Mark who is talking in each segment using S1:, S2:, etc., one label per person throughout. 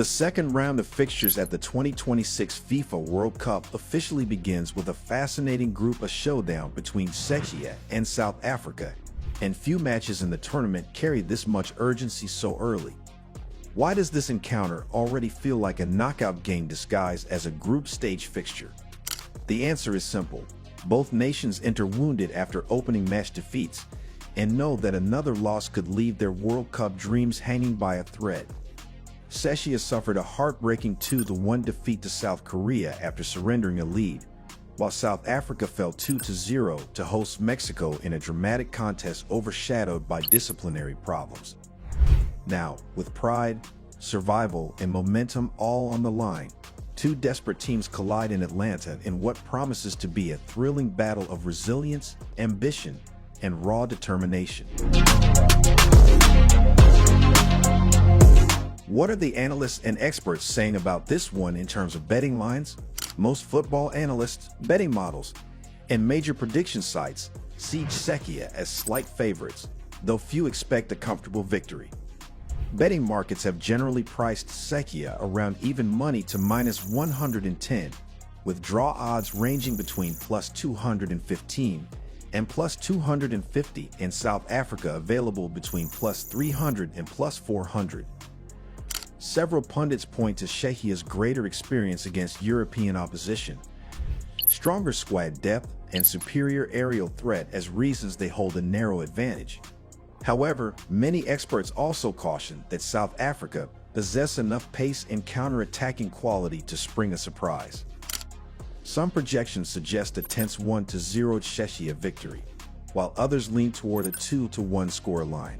S1: The second round of fixtures at the 2026 FIFA World Cup officially begins with a fascinating group of showdown between Czechia and South Africa, and few matches in the tournament carry this much urgency so early. Why does this encounter already feel like a knockout game disguised as a group stage fixture? The answer is simple. Both nations enter wounded after opening match defeats and know that another loss could leave their World Cup dreams hanging by a thread. Czechia suffered a heartbreaking 2-1 defeat to South Korea after surrendering a lead, while South Africa fell 2-0 to host Mexico in a dramatic contest overshadowed by disciplinary problems. Now, with pride, survival, and momentum all on the line, two desperate teams collide in Atlanta in what promises to be a thrilling battle of resilience, ambition, and raw determination. What are the analysts and experts saying about this one in terms of betting lines? Most football analysts, betting models, and major prediction sites see Czechia as slight favorites, though few expect a comfortable victory. Betting markets have generally priced Czechia around even money to -110, with draw odds ranging between +215 and +250, and South Africa available between +300 and +400. Several pundits point to Czechia's greater experience against European opposition, stronger squad depth, and superior aerial threat as reasons they hold a narrow advantage. However, many experts also caution that South Africa possess enough pace and counter-attacking quality to spring a surprise. Some projections suggest a tense 1-0 Czechia victory, while others lean toward a 2-1 scoreline.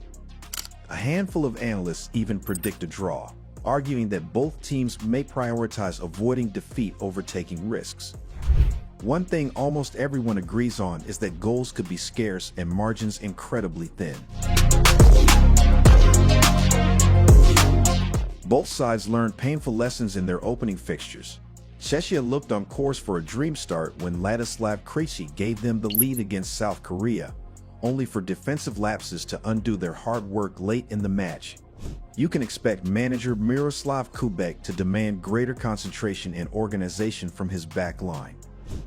S1: A handful of analysts even predict a draw, arguing that both teams may prioritize avoiding defeat over taking risks. One thing almost everyone agrees on is that goals could be scarce and margins incredibly thin. Both sides learned painful lessons in their opening fixtures. Czechia looked on course for a dream start when Ladislav Krejci gave them the lead against South Korea, only for defensive lapses to undo their hard work late in the match. You can expect manager Miroslav Kubek to demand greater concentration and organization from his back line.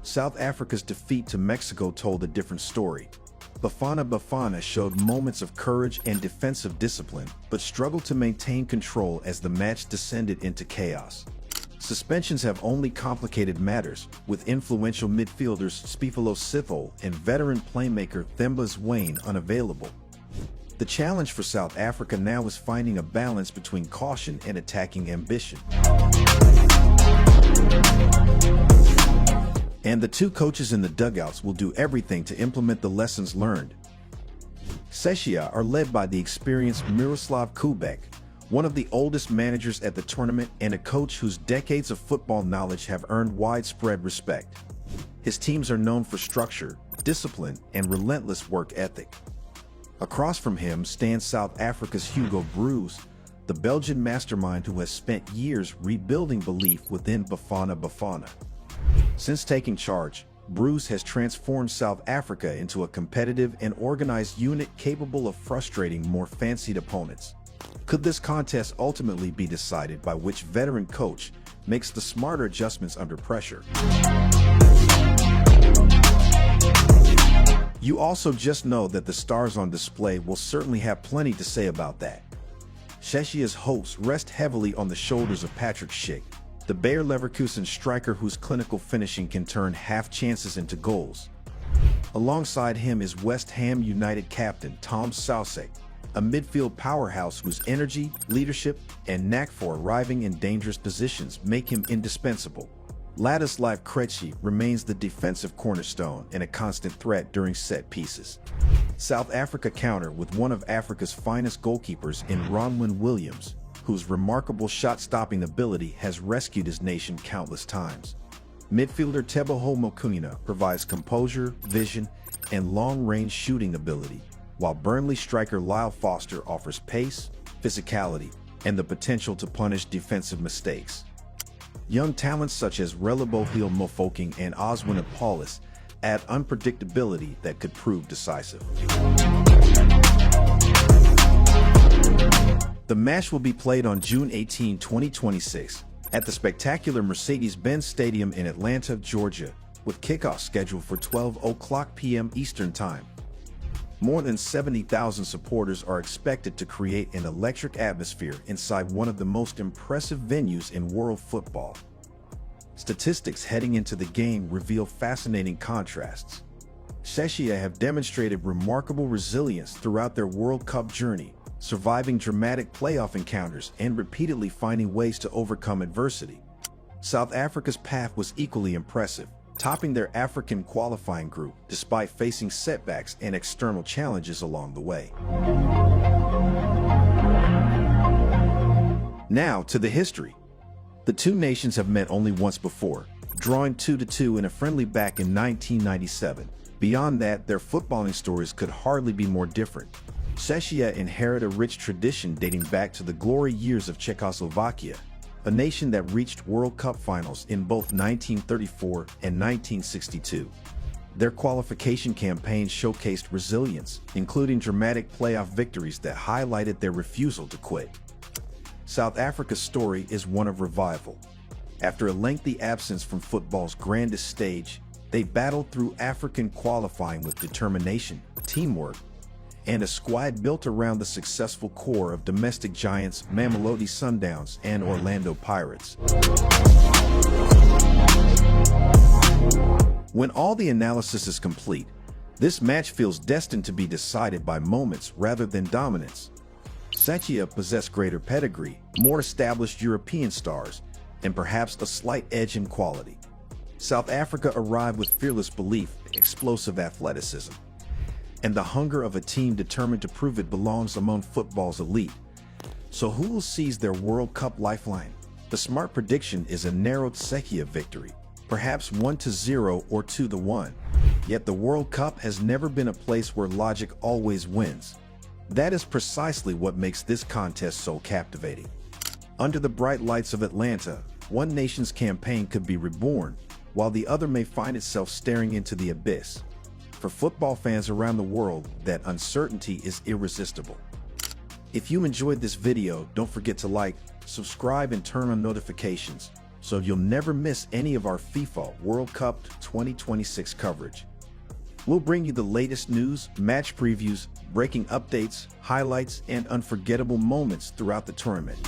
S1: South Africa's defeat to Mexico told a different story. Bafana showed moments of courage and defensive discipline, but struggled to maintain control as the match descended into chaos. Suspensions have only complicated matters, with influential midfielders Spifalo Sifo and veteran playmaker Themba Zwane unavailable. The challenge for South Africa now is finding a balance between caution and attacking ambition. And the two coaches in the dugouts will do everything to implement the lessons learned. Czechia are led by the experienced Miroslav Kubek, one of the oldest managers at the tournament and a coach whose decades of football knowledge have earned widespread respect. His teams are known for structure, discipline, and relentless work ethic. Across from him stands South Africa's Hugo Broos, the Belgian mastermind who has spent years rebuilding belief within Bafana. Since taking charge, Broos has transformed South Africa into a competitive and organized unit capable of frustrating more fancied opponents. Could this contest ultimately be decided by which veteran coach makes the smarter adjustments under pressure? You also just know that the stars on display will certainly have plenty to say about that. Czechia's hosts rest heavily on the shoulders of Patrick Schick, the Bayer Leverkusen striker whose clinical finishing can turn half chances into goals. Alongside him is West Ham United captain Tom Soucek, a midfield powerhouse whose energy, leadership, and knack for arriving in dangerous positions make him indispensable. Ladislav Krejci remains the defensive cornerstone and a constant threat during set pieces. South Africa counter with one of Africa's finest goalkeepers in Ronwen Williams, whose remarkable shot-stopping ability has rescued his nation countless times. Midfielder Teboho Mokoena provides composure, vision, and long-range shooting ability, while Burnley striker Lyle Foster offers pace, physicality, and the potential to punish defensive mistakes. Young talents such as Relebohile Mofoking and Oswin Paulus add unpredictability that could prove decisive. The match will be played on June 18, 2026, at the spectacular Mercedes-Benz Stadium in Atlanta, Georgia, with kickoff scheduled for 12:00 p.m. Eastern Time. More than 70,000 supporters are expected to create an electric atmosphere inside one of the most impressive venues in world football. Statistics heading into the game reveal fascinating contrasts. Czechia have demonstrated remarkable resilience throughout their World Cup journey, surviving dramatic playoff encounters and repeatedly finding ways to overcome adversity. South Africa's path was equally impressive, topping their African qualifying group despite facing setbacks and external challenges along the way. Now to the history. The two nations have met only once before, drawing 2-2 in a friendly back in 1997. Beyond that, their footballing stories could hardly be more different. Czechia inherited a rich tradition dating back to the glory years of Czechoslovakia, a nation that reached World Cup finals in both 1934 and 1962. Their qualification campaign showcased resilience, including dramatic playoff victories that highlighted their refusal to quit. South Africa's story is one of revival. After a lengthy absence from football's grandest stage, they battled through African qualifying with determination, teamwork, and a squad built around the successful core of domestic giants Mamelodi Sundowns and Orlando Pirates. When all the analysis is complete, this match feels destined to be decided by moments rather than dominance. Czechia possessed greater pedigree, more established European stars, and perhaps a slight edge in quality. South Africa arrived with fearless belief, explosive athleticism, and the hunger of a team determined to prove it belongs among football's elite. So who will seize their World Cup lifeline? The smart prediction is a narrowed Czechia victory, perhaps 1-0 or 2-1. Yet the World Cup has never been a place where logic always wins. That is precisely what makes this contest so captivating. Under the bright lights of Atlanta, one nation's campaign could be reborn, while the other may find itself staring into the abyss. For football fans around the world, that uncertainty is irresistible. If you enjoyed this video, don't forget to like, subscribe, and turn on notifications so you'll never miss any of our FIFA World Cup 2026 coverage. We'll bring you the latest news, match previews, breaking updates, highlights, and unforgettable moments throughout the tournament.